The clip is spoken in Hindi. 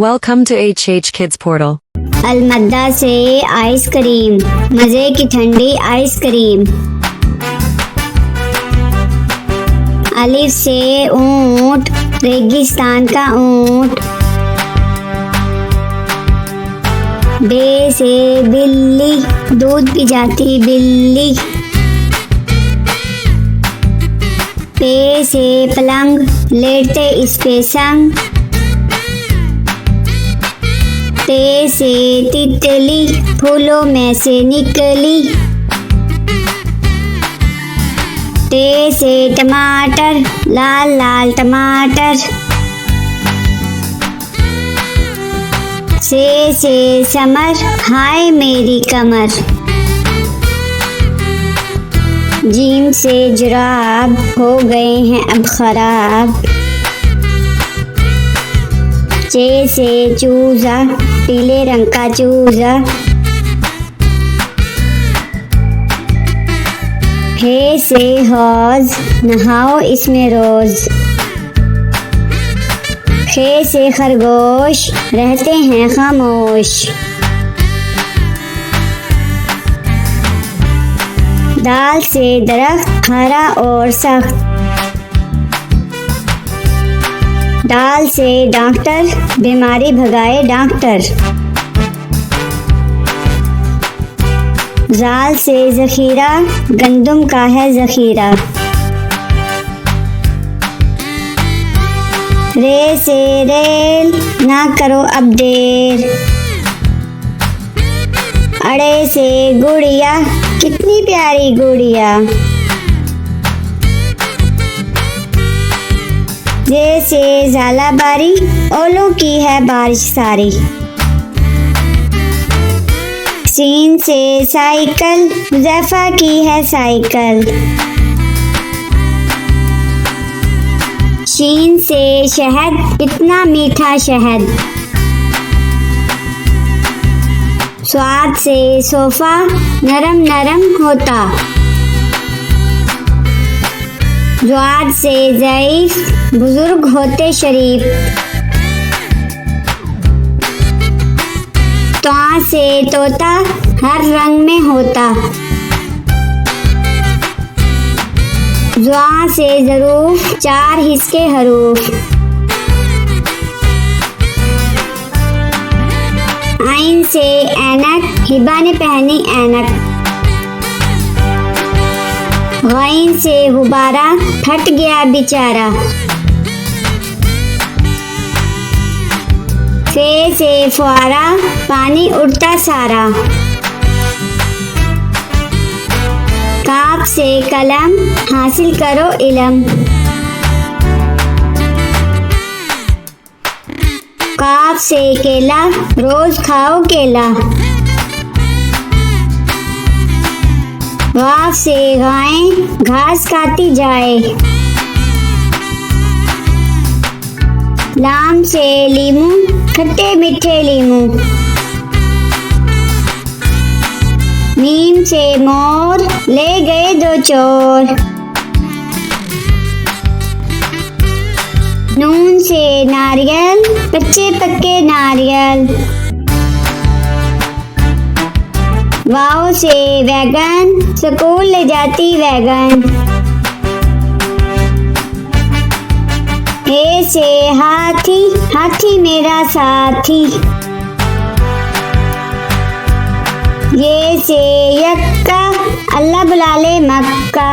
Welcome to HH Kids Portal. अलमद्दा से आइसक्रीम, मजे की ठंडी आइसक्रीम। अलिफ से ऊंट, रेगिस्तान का ऊंट। बे से बिल्ली, दूध पी जाती बिल्ली। पे से पलंग, लेटते इस पे संग। ते से तितली, फूलों में से निकली। ते से टमाटर, लाल लाल टमाटर। से समर, हाय मेरी कमर। जीम से जुराब, हो गए हैं अब खराब। चे से चूजा, पीले रंग का चूजा। हे से हौज, नहाओ इसमें रोज। खे से खरगोश, रहते हैं खामोश। दाल से दरख्त, हरा और सख्त। दाल से डॉक्टर, बीमारी भगाए डॉक्टर। जाल से जखीरा, गंदुम का है जखीरा। रे से रेल, ना करो अब देर। अड़े से गुड़िया, कितनी प्यारी गुड़िया। जे से झालाबारी, ओलों की है बारिश सारी। सीन से साइकिल, हुज़ैफा की है साइकिल। शीन से शहद, इतना मीठा शहद। स्वाद से सोफा, नरम नरम होता। ज़्वाद से ज़ईफ, बुजुर्ग होते शरीफ। त्वा से तोता, हर रंग में होता। ज़्वा से ज़रूफ, 4 हिस्से हरूफ। आइन से ऐनक, हिबा ने पहनी ऐनक। गैन से गुब्बारा, फट गया बेचारा। फे से फुआरा, पानी उड़ता सारा। काफ से कलम, हासिल करो इलम। काफ से केला, रोज खाओ केला। गाफ से गाय, घास खाती जाए। लाम से लीमू, खट्टे मीठे लीमू। मीम से मोर, ले गए 2 चोर। नून से नारियल, कच्चे पक्के नारियल। वाव से वैगन, स्कूल ले जाती वैगन। हे से हाथी, हाथी मेरा साथी। ये से यक्का, अल्लाह बुला ले मक्का।